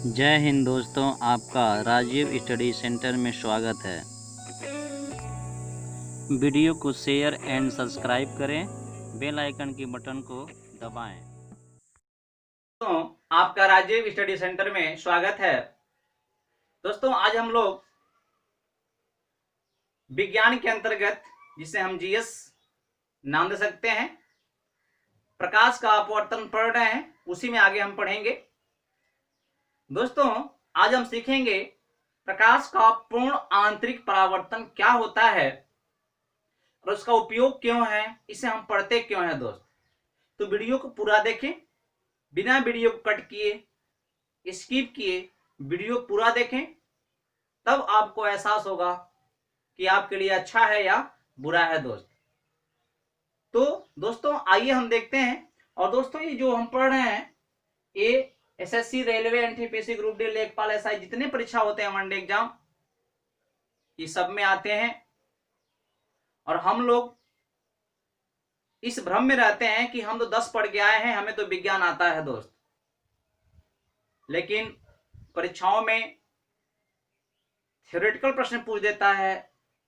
जय हिंद दोस्तों, आपका राजीव स्टडी सेंटर में स्वागत है। वीडियो को शेयर एंड सब्सक्राइब करें, बेल आइकन की बटन को दबाएं। तो आपका राजीव स्टडी सेंटर में स्वागत है। दोस्तों, आज हम लोग विज्ञान के अंतर्गत, जिसे हम जीएस नाम दे सकते हैं, प्रकाश का अपवर्तन पढ़ रहे हैं। उसी में आगे हम पढ़ेंगे। दोस्तों, आज हम सीखेंगे प्रकाश का पूर्ण आंतरिक परावर्तन क्या होता है और उसका उपयोग क्यों है, इसे हम पढ़ते क्यों है। दोस्त, तो वीडियो को पूरा देखें, बिना वीडियो को कट किए, स्किप किए वीडियो पूरा देखें, तब आपको एहसास होगा कि आपके लिए अच्छा है या बुरा है। तो दोस्तों आइए हम देखते हैं। और दोस्तों, ये जो हम पढ़ रहे हैं, ये SSC, railway, NTPC, group D, लेखपाल, एसआई, जितने परीक्षा होते हैं, वनडे एग्जाम, ये सब में आते हैं। और हम लोग इस भ्रम में रहते हैं कि हम तो 10 पढ़ के आए हैं, हमें तो विज्ञान आता है। दोस्त, लेकिन परीक्षाओं में थ्योरेटिकल प्रश्न पूछ देता है,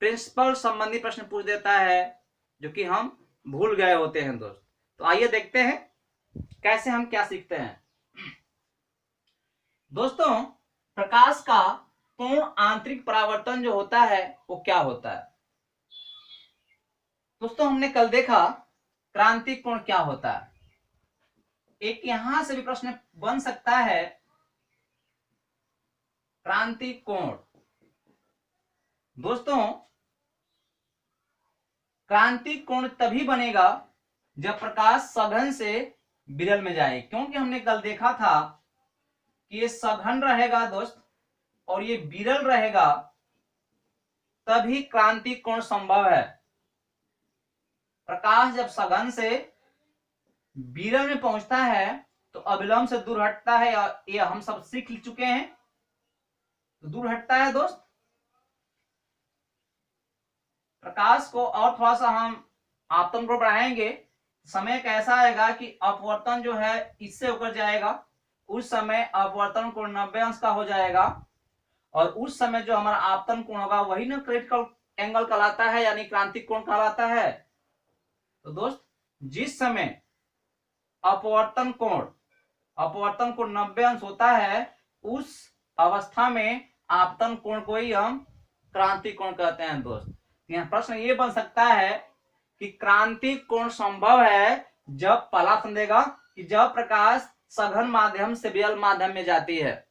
प्रिंसिपल संबंधी प्रश्न पूछ देता है, जो कि हम भूल गए होते हैं। दोस्त, तो आइए देखते हैं कैसे हम क्या सीखते हैं। दोस्तों, प्रकाश का पूर्ण आंतरिक परावर्तन जो होता है वो क्या होता है। दोस्तों, हमने कल देखा क्रांति कोण क्या होता है। एक यहां से भी प्रश्न बन सकता है, क्रांति कोण। दोस्तों, क्रांति कोण तभी बनेगा जब प्रकाश सघन से विरल में जाए, क्योंकि हमने कल देखा था कि ये सघन रहेगा दोस्त और ये विरल रहेगा, तभी क्रांति कोण संभव है। प्रकाश जब सघन से विरल में पहुंचता है तो अविलंब से दूर हटता है, ये हम सब सीख चुके हैं। तो दूर हटता है दोस्त। प्रकाश को और थोड़ा सा हम आपतन को बढ़ाएंगे, समय कैसा आएगा कि अपवर्तन जो है इससे होकर जाएगा, उस समय अपवर्तन कोण 90 अंश का हो जाएगा, और उस समय जो हमारा आपतन कोण होगा वही ना क्रिटिकल एंगल कहलाता है, यानी क्रांतिक कोण कहलाता है। तो दोस्त, जिस समय अपवर्तन कोण 90 अंश होता है, उस अवस्था में आपतन कोण को ही हम क्रांतिक कोण कहते हैं। दोस्त, यहाँ प्रश्न ये बन सकता है कि क्रांतिक कोण संभव है जब, पहला ऑप्शन देगा कि जब प्रकाश सघन माध्यम से विरल माध्यम में जाती है।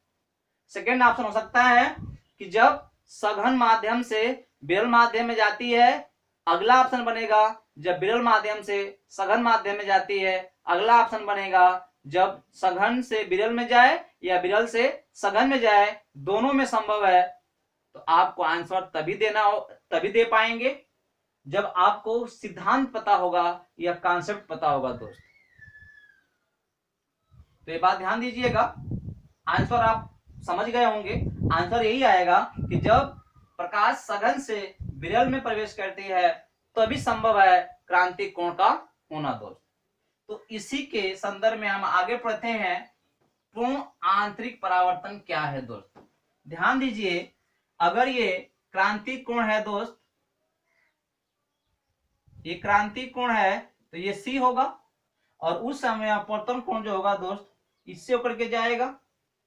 सेकेंड ऑप्शन हो सकता है कि जब सघन माध्यम से विरल माध्यम में जाती है। अगला ऑप्शन बनेगा जब विरल माध्यम से सघन माध्यम में जाती है। अगला ऑप्शन बनेगा जब सघन से विरल में जाए या विरल से सघन में जाए, दोनों में संभव है। तो आपको आंसर तभी दे पाएंगे जब आपको सिद्धांत पता होगा या कॉन्सेप्ट पता होगा। दोस्त, तो ये बात ध्यान दीजिएगा। आंसर आप समझ गए होंगे। आंसर यही आएगा कि जब प्रकाश सघन से विरल में प्रवेश करती है तभी संभव है क्रांतिक कोण का होना। दोस्त, तो इसी के संदर्भ में हम आगे पढ़ते हैं, पूर्ण आंतरिक परावर्तन क्या है। दोस्त, ध्यान दीजिए, अगर ये क्रांतिक कोण है दोस्त, ये क्रांतिक कोण है, तो ये सी होगा, और उस समय अपवर्तन कोण जो होगा दोस्त, इससे होकर के जाएगा।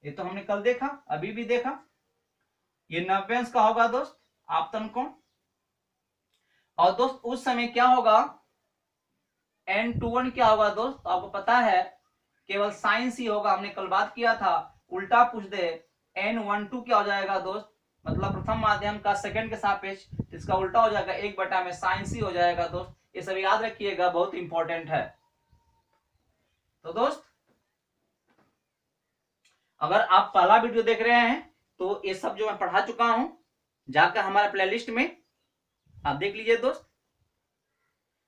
ये तो हमने कल देखा, अभी भी देखा, ये 90 अंश का होगा दोस्त आपतन कोण। और दोस्त, उस समय क्या होगा, N21 क्या होगा दोस्त, आपको पता है, केवल साइन सी होगा। हमने कल बात किया था, उल्टा पूछ दे, N12 क्या हो जाएगा दोस्त, मतलब प्रथम माध्यम का सेकंड के सापेक्ष, इसका उल्टा हो जाएगा, 1 में साइन सी हो जाएगा। दोस्त, ये सब याद रखिएगा, बहुत इंपॉर्टेंट है। तो दोस्त, अगर आप पहला वीडियो देख रहे हैं तो ये सब जो मैं पढ़ा चुका हूं, जाकर हमारे प्लेलिस्ट में आप देख लीजिए। दोस्त,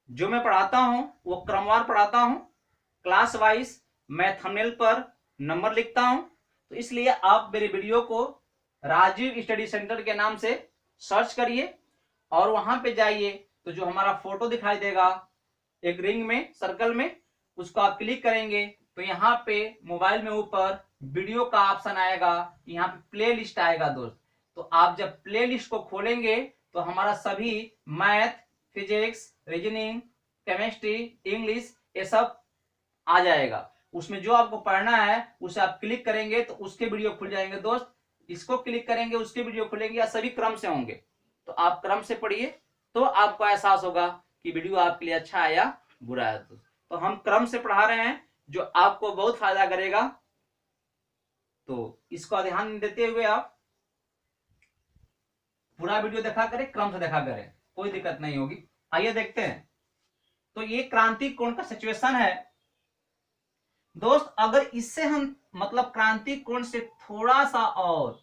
जो मैं पढ़ाता हूं वो क्रमवार पढ़ाता हूं, क्लास वाइज मैं थंबनेल पर नंबर लिखता हूं। तो इसलिए आप मेरे वीडियो को राजीव स्टडी सेंटर के नाम से सर्च करिए और वहां पे जाइए, तो जो हमारा फोटो दिखाई देगा एक रिंग में, सर्कल में, उसको आप क्लिक करेंगे तो यहाँ पे मोबाइल में ऊपर वीडियो का ऑप्शन आएगा, यहाँ पे प्ले लिस्ट आएगा दोस्त। तो आप जब प्ले लिस्ट को खोलेंगे तो हमारा सभी math, physics, reasoning, chemistry, English ये सब आ जाएगा। उसमें जो आपको पढ़ना है उसे आप क्लिक करेंगे तो उसके वीडियो खुल जाएंगे दोस्त। इसको क्लिक करेंगे उसके वीडियो खुलेंगे, या सभी क्रम से होंगे। तो आप क्रम से पढ़िए तो आपको एहसास होगा कि वीडियो आपके लिए अच्छा है या बुरा है। तो हम क्रम से पढ़ा रहे हैं जो आपको बहुत फायदा करेगा। तो इसको ध्यान देते हुए आप पूरा वीडियो देखा करें, क्रम से देखा करें, कोई दिक्कत नहीं होगी। आइए देखते हैं। तो ये क्रांति कोण का सिचुएशन है दोस्त। अगर इससे हम मतलब क्रांति कोण से थोड़ा सा और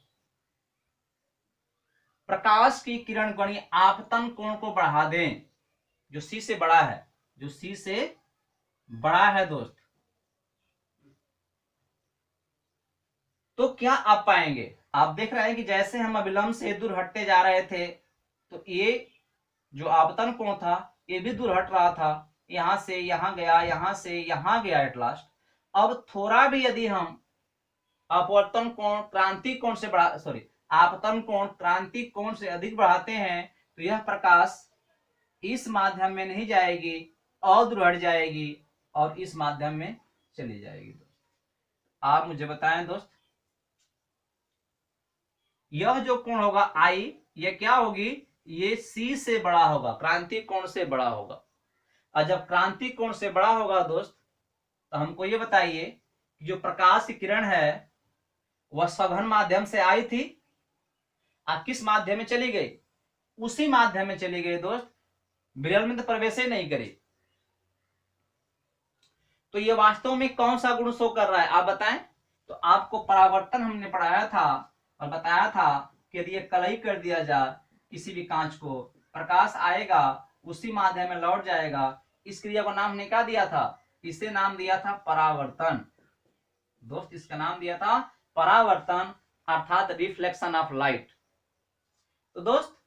प्रकाश की किरण गणी आपतन कोण को बढ़ा दें, जो सी से बड़ा है, जो सी से बड़ा है दोस्त, तो क्या आप पाएंगे? आप देख रहे हैं कि जैसे हम अविलंब से दूर हटते जा रहे थे तो ये जो आपतन कोण था ये भी दूर हट रहा था, यहां से यहां गया, यहां से यहां गया एट लास्ट। अब थोड़ा भी यदि हम अपवर्तन कोण क्रांति कोण से बढ़ा आपतन कोण क्रांति कोण से अधिक बढ़ाते हैं तो यह प्रकाश इस माध्यम में नहीं जाएगी और दूर हट जाएगी और इस माध्यम में चली जाएगी। दोस्त आप मुझे बताएं दोस्त, यह जो कोण होगा आई, यह क्या होगी? ये सी से बड़ा होगा, क्रांति कोण से बड़ा होगा। और जब क्रांति कोण से बड़ा होगा दोस्त तो हमको ये बताइए कि जो प्रकाश की किरण है वह सघन माध्यम से आई थी और किस माध्यम में चली गई? उसी माध्यम में चली गई दोस्त, विरल में तो प्रवेश ही नहीं करी। तो ये वास्तव में कौन सा गुण शो कर रहा है आप बताएं? तो आपको परावर्तन हमने पढ़ाया था और बताया था कि यदि ये कलई कर दिया जाए किसी भी कांच को, प्रकाश आएगा उसी माध्यम में लौट जाएगा। इस क्रिया को नाम हमने क्या दिया था? इसे नाम दिया था परावर्तन दोस्त। इसका नाम दिया था परावर्तन अर्थात रिफ्लेक्शन ऑफ लाइट। तो दोस्त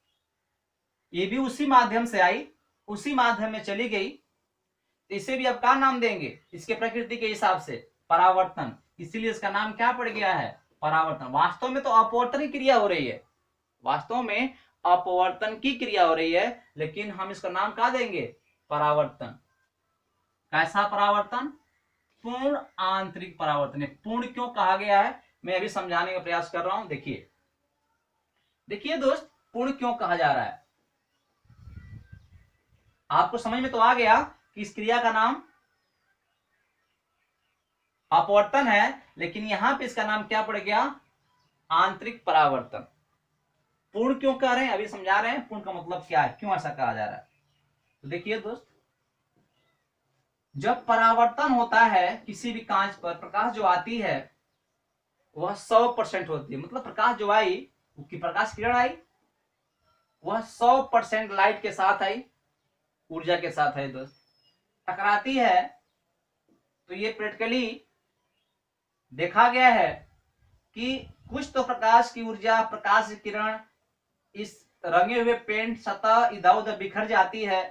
ये भी उसी माध्यम से आई, उसी माध्यम में चली गई, तो इसे भी अब क्या नाम देंगे? इसके प्रकृति के हिसाब से परावर्तन, इसीलिए इसका नाम क्या पड़ गया है? परावर्तन। वास्तव में तो अपवर्तन की क्रिया हो रही है, वास्तव में अपवर्तन की क्रिया हो रही है, लेकिन हम इसका नाम क्या देंगे? परावर्तन। कैसा परावर्तन? पूर्ण आंतरिक परावर्तन। पूर्ण क्यों कहा गया है मैं अभी समझाने का प्रयास कर रहा हूं। देखिए देखिए दोस्त, पूर्ण क्यों कहा जा रहा है आपको समझ में तो आ गया कि इस क्रिया का नाम अपवर्तन है, लेकिन यहां पे इसका नाम क्या पड़ गया? आंतरिक परावर्तन। पूर्ण क्यों कह रहे हैं अभी समझा रहे हैं। पूर्ण का मतलब क्या है, क्यों ऐसा कहा जा रहा है? तो देखिए दोस्त, जब परावर्तन होता है किसी भी कांच पर, प्रकाश जो आती है वह 100% होती है। मतलब प्रकाश जो आई, की प्रकाश किरण आई, वह 100% लाइट के साथ आई, ऊर्जा के साथ है दोस्त। टकराती है तो ये प्रैक्टिकली देखा गया है कि कुछ तो प्रकाश की ऊर्जा, प्रकाश की किरण इस रंगे हुए पेंट सतह इधर उधर बिखर जाती है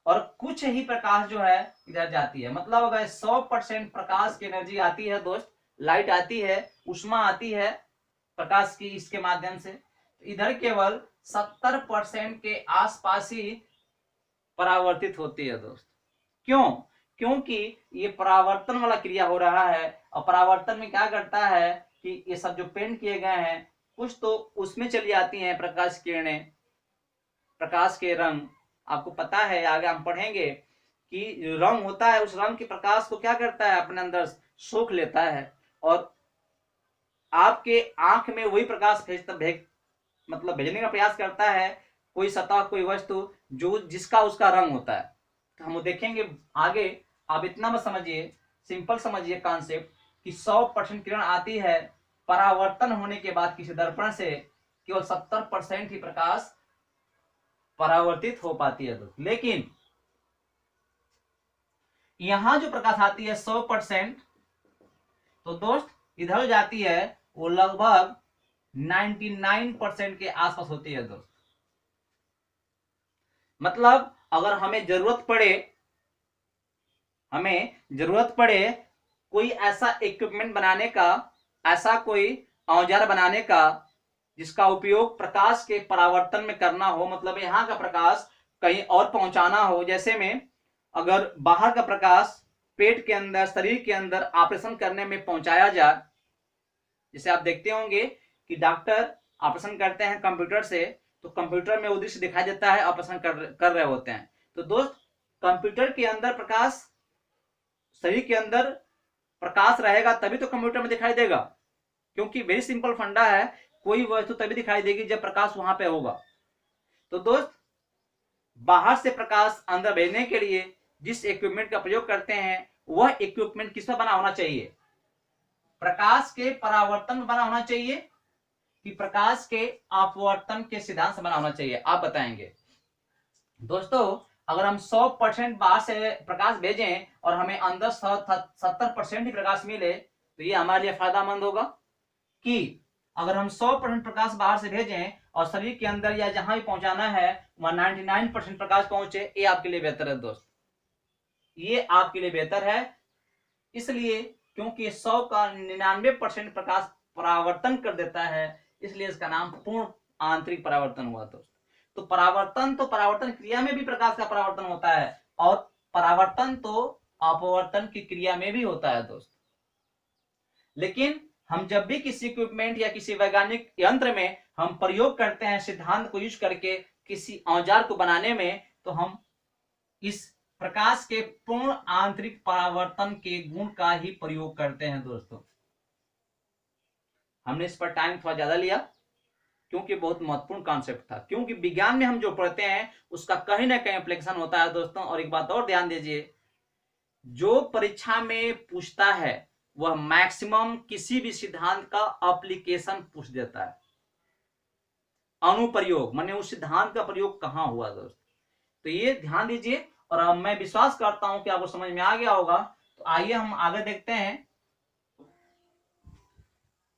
और कुछ ही प्रकाश जो है इधर जाती है। मतलब अगर 100% प्रकाश की एनर्जी आती है दोस्त, लाइट आती है, ऊष्मा आती है प्रकाश की इसके माध्यम से, तो इधर केवल 70% के आसपास ही परावर्तित होती है दोस्त। क्यों? क्योंकि ये परावर्तन वाला क्रिया हो रहा है और परावर्तन में क्या करता है कि ये सब जो पेंट किए गए हैं कुछ तो उसमें चली आती हैं प्रकाश किरणें, प्रकाश के रंग। आपको पता है आगे हम पढ़ेंगे कि रंग होता है, उस रंग के प्रकाश को क्या करता है? अपने अंदर सोख लेता है और आपके आंख में वही प्रकाश भेजने का प्रयास करता है, कोई सतह, कोई वस्तु जो जिसका उसका रंग होता है। तो हम देखेंगे आगे। आप इतना मत समझिए, सिंपल समझिए कॉन्सेप्ट कि 100% किरण आती है, परावर्तन होने के बाद किसी दर्पण से केवल 70% ही प्रकाश परावर्तित हो पाती है दोस्त। लेकिन यहां जो प्रकाश आती है 100%, तो दोस्त इधर जाती है वो लगभग 99% के आसपास होती है दोस्त। मतलब अगर हमें जरूरत पड़े हमें जरूरत पड़े कोई ऐसा इक्विपमेंट बनाने का, ऐसा कोई औजार बनाने का जिसका उपयोग प्रकाश के परावर्तन में करना हो, मतलब यहाँ का प्रकाश कहीं और पहुंचाना हो। जैसे में अगर बाहर का प्रकाश पेट के अंदर, शरीर के अंदर ऑपरेशन करने में पहुंचाया जाए, जैसे आप देखते होंगे कि डॉक्टर ऑपरेशन करते हैं कंप्यूटर से, तो कंप्यूटर में वो दृश्य दिखाई देता है, ऑपरेशन कर रहे होते हैं। तो दोस्त, कंप्यूटर के अंदर प्रकाश, शरीर के अंदर प्रकाश रहेगा तभी तो कंप्यूटर में दिखाई देगा, क्योंकि वेरी सिंपल फंडा है, कोई वस्तु तभी दिखाई देगी जब प्रकाश वहां पे होगा। तो दोस्त, बाहर से प्रकाश अंदर भेजने के लिए जिस इक्विपमेंट का प्रयोग करते हैं, वह इक्विपमेंट किस पर बना होना चाहिए? प्रकाश के परावर्तन बना होना चाहिए कि प्रकाश के अपवर्तन के सिद्धांत से बना होना चाहिए? आप बताएंगे। दोस्तों, अगर हम 100% बाहर से प्रकाश भेजें और हमें अंदर 70% ही प्रकाश मिले, तो ये हमारे लिए फायदेमंद होगा। कि अगर हम 100% प्रकाश बाहर से भेजें और शरीर के अंदर या जहां भी पहुंचाना है वहां 99% प्रकाश पहुंचे, ये आपके लिए बेहतर है दोस्त, ये आपके लिए बेहतर है। इसलिए क्योंकि 100 का 99% प्रकाश परावर्तन कर देता है, इसलिए इसका नाम पूर्ण आंतरिक परावर्तन हुआ दोस्त। तो परावर्तन क्रिया में भी प्रकाश का परावर्तन होता है, और परावर्तन तो अपवर्तन की क्रिया में भी होता है दोस्त। लेकिन हम जब भी किसी इक्विपमेंट या किसी वैज्ञानिक यंत्र में हम प्रयोग करते हैं सिद्धांत को यूज करके किसी औजार को बनाने में, तो हम इस प्रकाश के पूर्ण आंतरिक परावर्तन के गुण का ही प्रयोग करते हैं दोस्तों। हमने इस पर टाइम थोड़ा ज्यादा लिया क्योंकि बहुत महत्वपूर्ण कॉन्सेप्ट था, क्योंकि विज्ञान में हम जो पढ़ते हैं उसका कहीं ना कहीं एप्लीकेशन होता है दोस्तों। और एक बात और ध्यान दीजिए, जो परीक्षा में पूछता है वह मैक्सिमम किसी भी सिद्धांत का एप्लीकेशन पूछ देता है, अनुप्रयोग, माने उस सिद्धांत का प्रयोग कहां हुआ दोस्त। तो ये ध्यान दीजिए, और अब मैं विश्वास करता हूं कि आपको समझ में आ गया होगा। तो आइए हम आगे देखते हैं।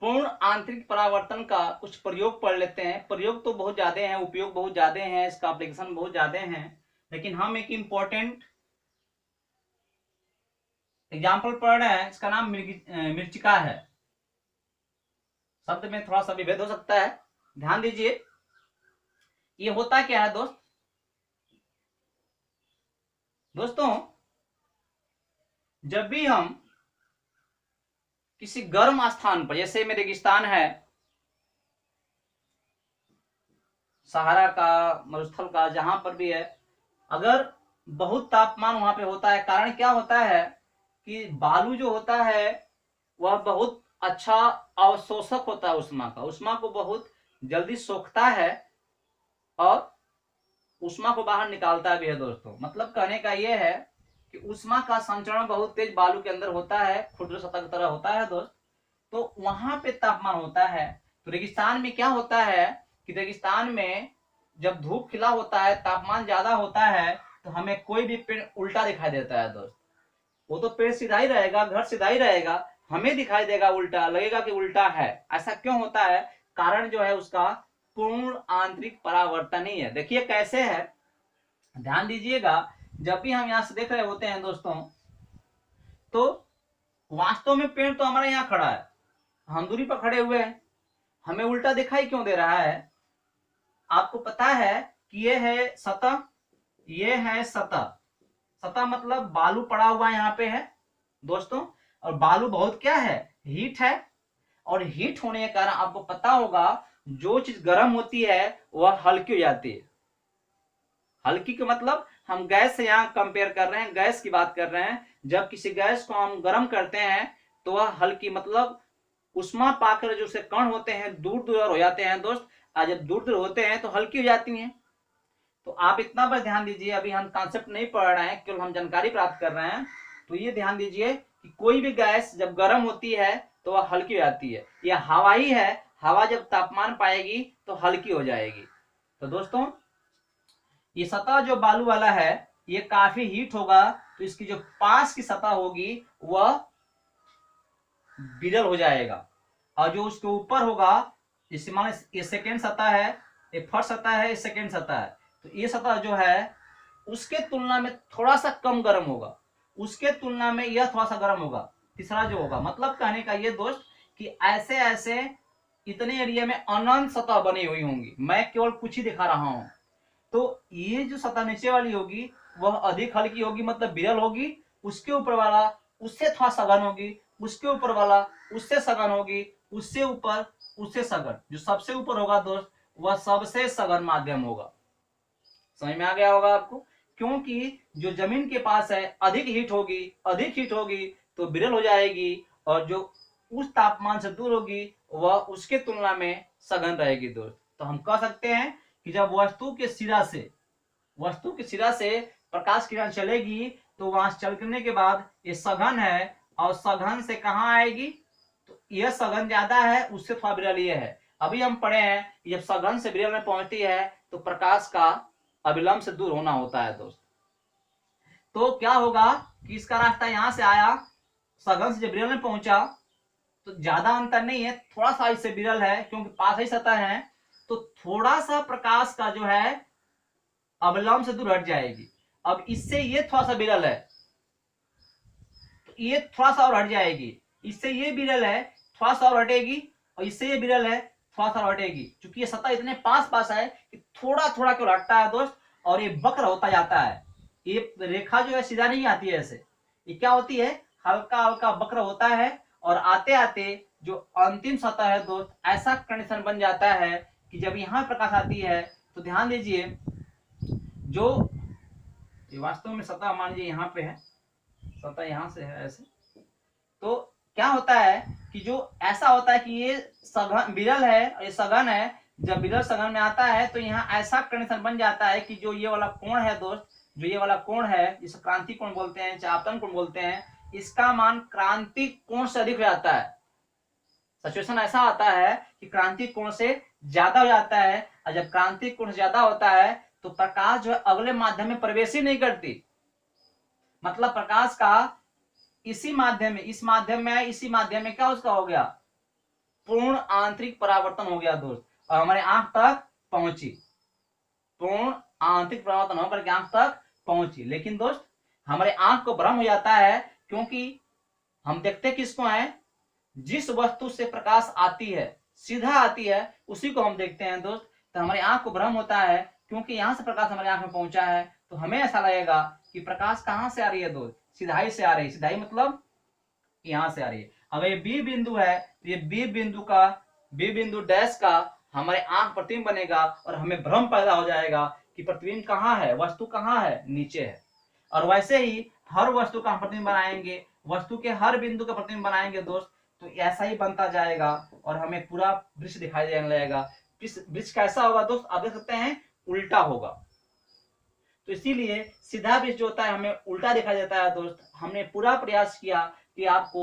पूर्ण आंतरिक परावर्तन का कुछ प्रयोग पढ़ लेते हैं। प्रयोग तो बहुत ज्यादा हैं, उपयोग बहुत ज्यादा हैं, इसका एप्लीकेशन बहुत ज्यादा हैं, लेकिन हम एक इंपॉर्टेंट एग्जाम्पल पढ़ रहे हैं। इसका नाम मृत्तिका है। शब्द में थोड़ा सा विभेद हो सकता है, ध्यान दीजिए। ये होता क्या है दोस्तों, जब भी हम किसी गर्म स्थान पर, जैसे में रेगिस्तान है, सहारा का, मरुस्थल का, जहां पर भी है, अगर बहुत तापमान वहां पे होता है, कारण क्या होता है कि बालू जो होता है वह बहुत अच्छा अवशोषक होता है उष्मा का, उष्मा को बहुत जल्दी सोखता है और उष्मा को बाहर निकालता भी है दोस्तों। मतलब कहने का यह है कि उष्मा का संचरण बहुत तेज बालू के अंदर होता है, खुरदुरा सतह की तरह होता है दोस्त। तो वहां पे तापमान होता है। तो रेगिस्तान में क्या होता है कि रेगिस्तान में जब धूप खिला होता है, तापमान ज्यादा होता है, तो हमें कोई भी पेड़ उल्टा दिखाई देता है दोस्त। वो तो पेड़ सीधा ही रहेगा, घर सीधा ही रहेगा, हमें दिखाई देगा उल्टा, लगेगा कि उल्टा है। ऐसा क्यों होता है? कारण जो है उसका पूर्ण आंतरिक परावर्तन ही है। देखिए कैसे है, ध्यान दीजिएगा। जब भी हम यहां से देख रहे होते हैं दोस्तों, तो वास्तव में पेड़ तो हमारा यहाँ खड़ा है, हम दूरी पर खड़े हुए हैं, हमें उल्टा दिखाई क्यों दे रहा है? आपको पता है कि ये है सतह, ये है सतह। सतह मतलब बालू पड़ा हुआ यहाँ पे है दोस्तों, और बालू बहुत क्या है, हीट है। और हीट होने के कारण आपको पता होगा जो चीज गर्म होती है वह हल्की हो जाती है। हल्की का मतलब हम गैस से यहाँ कंपेयर कर रहे हैं, गैस की बात कर रहे हैं। जब किसी गैस को हम गर्म करते हैं तो वह हल्की, मतलब उष्मा पाकर जो उसके कण होते हैं दूर दूर हो जाते हैं दोस्त, और जब दूर दूर होते हैं तो हल्की हो जाती हैं। तो आप इतना पर ध्यान दीजिए, अभी हम कॉन्सेप्ट नहीं पढ़ रहे हैं, केवल हम जानकारी प्राप्त कर रहे हैं। तो ये ध्यान दीजिए कि कोई भी गैस जब गर्म होती है तो वह हल्की हो जाती है। यह हवा ही है, हवा जब तापमान पाएगी तो हल्की हो जाएगी। तो दोस्तों, ये सतह जो बालू वाला है ये काफी हीट होगा, तो इसकी जो पास की सतह होगी वह विरल हो जाएगा, और जो उसके ऊपर होगा, जैसे मान ये सेकेंड सतह है, ये फर्स्ट सतह है, ये सेकेंड सतह है, तो ये सतह जो है उसके तुलना में थोड़ा सा कम गर्म होगा। उसके तुलना में यह थोड़ा सा गर्म होगा। तीसरा जो होगा, मतलब कहने का ये दोस्त कि ऐसे ऐसे इतने एरिया में अनंत सतह बनी हुई होंगी, मैं केवल कुछ ही दिखा रहा हूं। तो ये जो सतह नीचे वाली होगी वह अधिक हल्की होगी, मतलब विरल होगी। उसके ऊपर वाला उससे थोड़ा सघन होगी, उसके ऊपर वाला उससे सघन होगी, उससे ऊपर उससे सघन। जो सबसे ऊपर होगा दोस्त वह सबसे सघन माध्यम होगा। समझ में आ गया होगा आपको, क्योंकि जो जमीन के पास है अधिक हीट होगी, अधिक हीट होगी तो विरल हो जाएगी, और जो उस तापमान से दूर होगी वह उसके तुलना में सघन रहेगी दोस्त। तो हम कह सकते हैं कि जब वस्तु के सिरा से प्रकाश किरण चलेगी तो वहां चलने के बाद ये सघन है, और सघन से कहाँ आएगी, तो यह सघन ज्यादा है, उससे थोड़ा विरल ये है। अभी हम पढ़े हैं कि जब सघन से विरल में पहुंचती है तो प्रकाश का अविलंब से दूर होना होता है दोस्त। तो क्या होगा कि इसका रास्ता यहां से आया, सघन से जब विरल में पहुंचा तो ज्यादा अंतर नहीं है, थोड़ा सा इससे विरल है क्योंकि पास ही सतह है, तो थोड़ा सा प्रकाश का जो है अविलंब से दूर हट जाएगी। अब इससे ये थोड़ा सा विरल है तो ये थोड़ा सा और हट जाएगी, इससे ये विरल है थोड़ा सा और हटेगी, और इससे ये विरल है थोड़ा सा और हटेगी। क्योंकि ये सतह इतने पास पास है कि थोड़ा थोड़ा क्यों हटता है दोस्त, और ये वक्र होता जाता है। ये रेखा जो है सीधा नहीं आती है ऐसे, ये क्या होती है, हल्का हल्का वक्र होता है, और आते आते जो अंतिम सतह है दोस्त ऐसा कंडीशन बन जाता है कि जब यहाँ प्रकाश आती है तो ध्यान दीजिए, जो वास्तव में सतह मान लीजिए यहाँ पे है, सतह यहाँ से है ऐसे, तो क्या होता है कि जो ऐसा होता है कि ये सघन विरल है और ये सघन है, जब विरल सघन में आता है तो यहाँ ऐसा कंडीशन बन जाता है कि जो ये वाला कोण है दोस्त, जो ये वाला कोण है जिसे क्रांति कोण बोलते हैं, चाहे आपतन कोण बोलते हैं, इसका मान क्रांति कोण से अधिक हो जाता है। सिचुएशन ऐसा आता है कि क्रांति कोण से ज्यादा हो जाता है, और जब क्रांति कोण ज्यादा होता है तो प्रकाश जो है अगले माध्यम में प्रवेश ही नहीं करती। मतलब प्रकाश का इसी माध्यम में, इस माध्यम में, इसी माध्यम में क्या उसका हो गया, पूर्ण आंतरिक परावर्तन हो गया दोस्त, और हमारे आंख तक पहुंची, पूर्ण आंतरिक परावर्तन होकर के आंख तक पहुंची। लेकिन दोस्त हमारे आंख को भ्रम हो जाता है, क्योंकि हम देखते किसको हैं, जिस वस्तु से प्रकाश आती है, सीधा आती है, उसी को हम देखते हैं दोस्त। तो हमारी आंख को भ्रम होता है, क्योंकि यहां से प्रकाश हमारे आंख में पहुंचा है तो हमें ऐसा लगेगा कि प्रकाश कहां से आ रही है दोस्त, सिधाई से आ रही है। सिधाई मतलब यहां से आ रही है। अब ये बी बिंदु है, ये बी बिंदु डैश का हमारे आंख प्रतिबिंब बनेगा, और हमें भ्रम पैदा हो जाएगा कि प्रतिबिंब कहाँ है, वस्तु कहाँ है, नीचे है। और वैसे ही हर वस्तु का हम प्रतिबिंब बनाएंगे, वस्तु के हर बिंदु का प्रतिबिंब बनाएंगे दोस्त, तो ऐसा ही बनता जाएगा और हमें पूरा वृक्ष दिखाई देने लगेगा। वृक्ष कैसा होगा दोस्त, आप देख सकते हैं उल्टा होगा। तो इसीलिए सीधा वृक्ष जो होता है हमें उल्टा दिखाई देता है दोस्त। हमने पूरा प्रयास किया कि आपको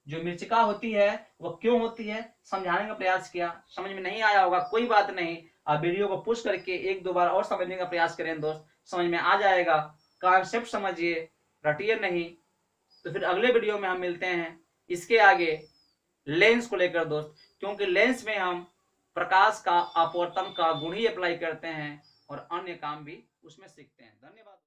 जो मृत्तिका होती है वह क्यों होती है समझाने का प्रयास किया। समझ में नहीं आया होगा कोई बात नहीं, आप वीडियो को पुश करके एक दो बार और समझने का प्रयास करें दोस्त, समझ में आ जाएगा। कॉन्सेप्ट समझिए, रटिए नहीं। तो फिर अगले वीडियो में हम मिलते हैं इसके आगे लेंस को लेकर दोस्त, क्योंकि लेंस में हम प्रकाश का अपवर्तन का गुण ही अप्लाई करते हैं और अन्य काम भी उसमें सीखते हैं। धन्यवाद।